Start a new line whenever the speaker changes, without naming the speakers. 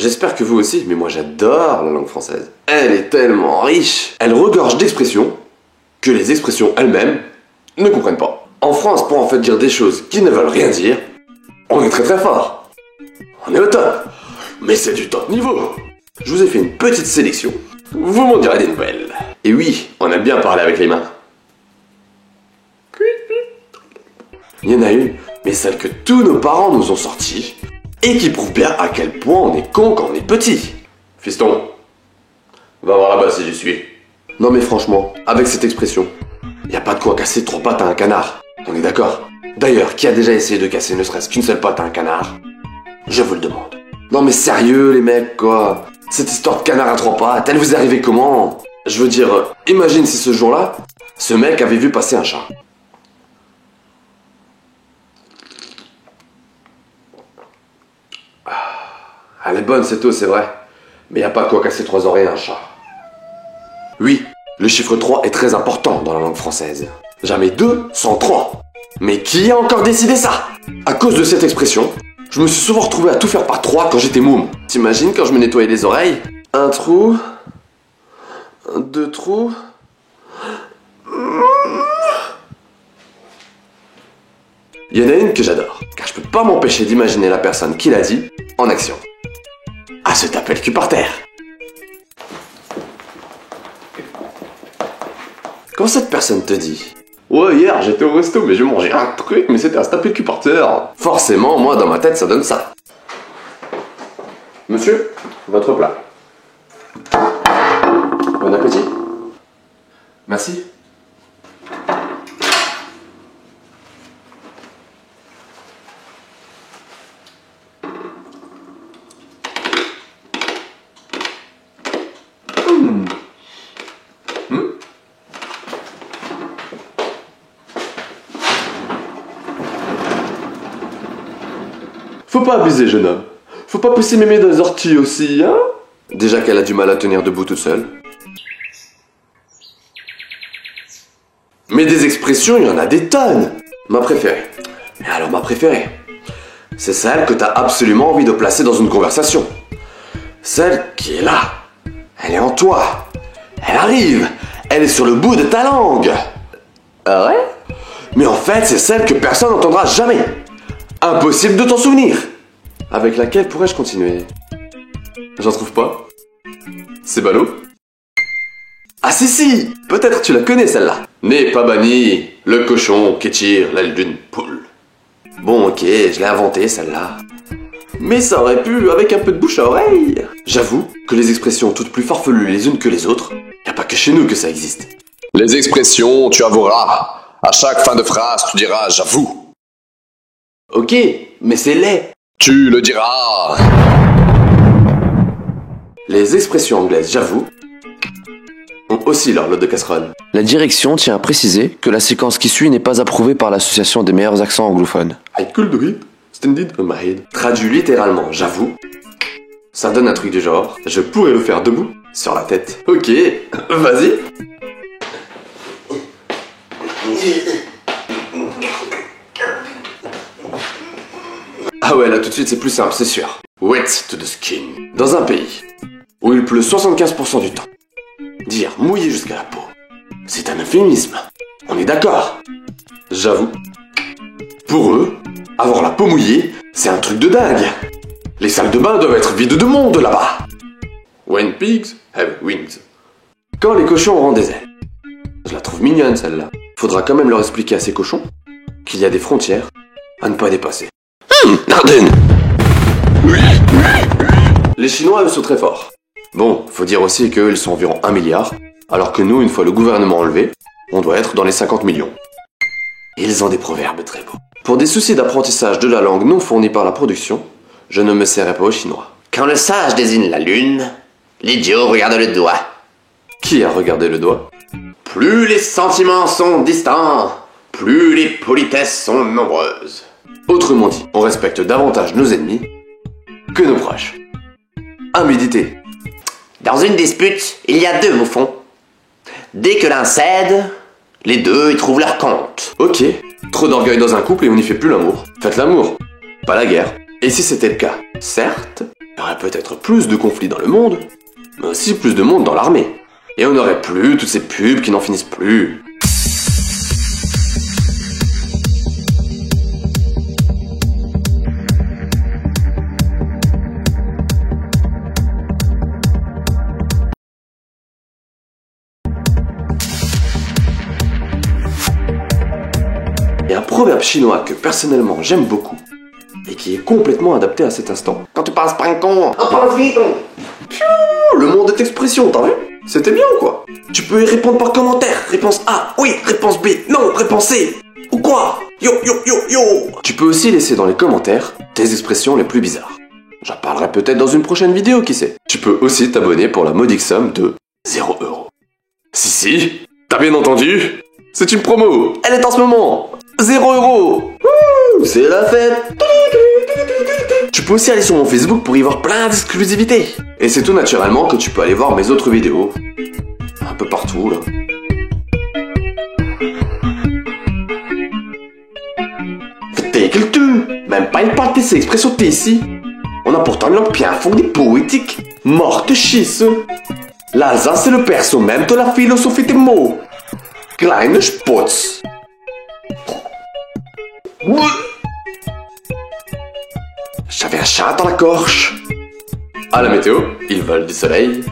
j'espère que vous aussi, mais moi j'adore la langue française. Elle est tellement riche. Elle regorge d'expressions que les expressions elles-mêmes ne comprennent pas. En France, pour en fait dire des choses qui ne veulent rien dire, on est très très fort. On est au top. Mais c'est du top niveau. Je vous ai fait une petite sélection. Vous m'en direz des nouvelles. Et oui, on aime bien parler avec les mains. Il y en a une, mais celle que tous nos parents nous ont sortie, et qui prouve bien à quel point on est con quand on est petit. Fiston, va voir là-bas si j'y suis. Non mais franchement, avec cette expression, y a pas de quoi casser 3 pattes à un canard. On est d'accord? D'ailleurs, qui a déjà essayé de casser ne serait-ce qu'une seule patte à un canard? Je vous le demande. Non mais sérieux les mecs quoi. Cette histoire de canard à 3 pattes, elle vous est arrivée comment? Je veux dire, imagine si ce jour-là, ce mec avait vu passer un chat. Elle est bonne cette eau, c'est vrai. Mais y a pas quoi casser 3 oreilles à un chat. Oui, le chiffre 3 est très important dans la langue française. Jamais 2 sans 3. Mais qui a encore décidé ça? À cause de cette expression, je me suis souvent retrouvé à tout faire par 3 quand j'étais môme. T'imagines quand je me nettoyais les oreilles? 1 trou, 2 trous. Il y en a une que j'adore, car je peux pas m'empêcher d'imaginer la personne qui l'a dit en action. À se taper le cul par terre. Quand cette personne te dit « Ouais, hier j'étais au resto mais j'ai mangé un truc mais c'était à se taper le cul par terre », forcément, moi dans ma tête ça donne ça. Monsieur, votre plat. Bon appétit. Merci. Faut pas abuser, jeune homme. Faut pas pousser mémé dans les orties aussi, hein? Déjà qu'elle a du mal à tenir debout toute seule. Mais des expressions, il y en a des tonnes. Ma préférée. Mais alors ma préférée, c'est celle que t'as absolument envie de placer dans une conversation. Celle qui est là. Elle est en toi. Elle arrive. Elle est sur le bout de ta langue. Ah ouais? Mais en fait, c'est celle que personne n'entendra jamais. Impossible de t'en souvenir. Avec laquelle pourrais-je continuer? J'en trouve pas. C'est ballot. Ah si, peut-être tu la connais celle-là. N'est pas banni, le cochon qui tire l'aile d'une poule. Bon ok, je l'ai inventée celle-là. Mais ça aurait pu avec un peu de bouche à oreille. J'avoue que les expressions toutes plus farfelues les unes que les autres, y a pas que chez nous que ça existe.
Les expressions, tu avoueras. À chaque fin de phrase, tu diras « j'avoue ».
Ok, mais c'est laid.
Tu le diras.
Les expressions anglaises, j'avoue, ont aussi leur lot de casseroles. La direction tient à préciser que la séquence qui suit n'est pas approuvée par l'association des meilleurs accents anglophones. I could do it, standing on my head. Traduit littéralement, j'avoue, ça donne un truc du genre, je pourrais le faire debout, sur la tête. Ok, vas-y. Ah ouais, là tout de suite c'est plus simple, c'est sûr. Wet to the skin. Dans un pays où il pleut 75% du temps, dire mouillé jusqu'à la peau, c'est un euphémisme. On est d'accord? J'avoue. Pour eux, avoir la peau mouillée, c'est un truc de dingue. Les salles de bain doivent être vides de monde là-bas. When pigs have wings. Quand les cochons auront des ailes. Je la trouve mignonne celle-là. Faudra quand même leur expliquer à ces cochons qu'il y a des frontières à ne pas dépasser. Narden. Les Chinois, eux, sont très forts. Bon, faut dire aussi qu'eux, ils sont environ 1 milliard, alors que nous, une fois le gouvernement enlevé, on doit être dans les 50 millions. Ils ont des proverbes très beaux. Pour des soucis d'apprentissage de la langue non fournis par la production, je ne me serrais pas aux Chinois.
Quand le sage désigne la lune, l'idiot regarde le doigt.
Qui a regardé le doigt?
Plus les sentiments sont distants, plus les politesses sont nombreuses.
Autrement dit, on respecte davantage nos ennemis que nos proches. À méditer.
Dans une dispute, il y a 2 moufons. Dès que l'un cède, les 2 y trouvent leur compte.
Ok, trop d'orgueil dans un couple et on n'y fait plus l'amour. Faites l'amour, pas la guerre. Et si c'était le cas? Certes, Il y aurait peut-être plus de conflits dans le monde, mais aussi plus de monde dans l'armée. Et on n'aurait plus toutes ces pubs qui n'en finissent plus. Il y a un proverbe chinois que personnellement j'aime beaucoup et qui est complètement adapté à cet instant.
Quand tu passes par un con, pense vite.
Piou, le monde est expression, t'as vu? C'était bien quoi. Tu peux y répondre par commentaire. Réponse A, oui. Réponse B, non. Réponse C, ou quoi? Yo, yo, yo, yo. Tu peux aussi laisser dans les commentaires tes expressions les plus bizarres. J'en parlerai peut-être dans une prochaine vidéo, qui sait. Tu peux aussi t'abonner pour la modique somme de 0 €. Si, t'as bien entendu? C'est une promo. Elle est en ce moment. 0 €. Wouh, c'est la fête. Tu peux aussi aller sur mon Facebook pour y voir plein d'exclusivités. Et c'est tout naturellement que tu peux aller voir mes autres vidéos. Un peu partout, là. T'es quel tu? Même pas une partie de ces expressions t'es ici. On a pourtant une langue bien fondée poétique. Morte schisse. L'Alsace c'est le berceau même de la philosophie des mots. Kleine Spotz. J'avais un chat dans la gorge. À la météo, ils veulent du soleil.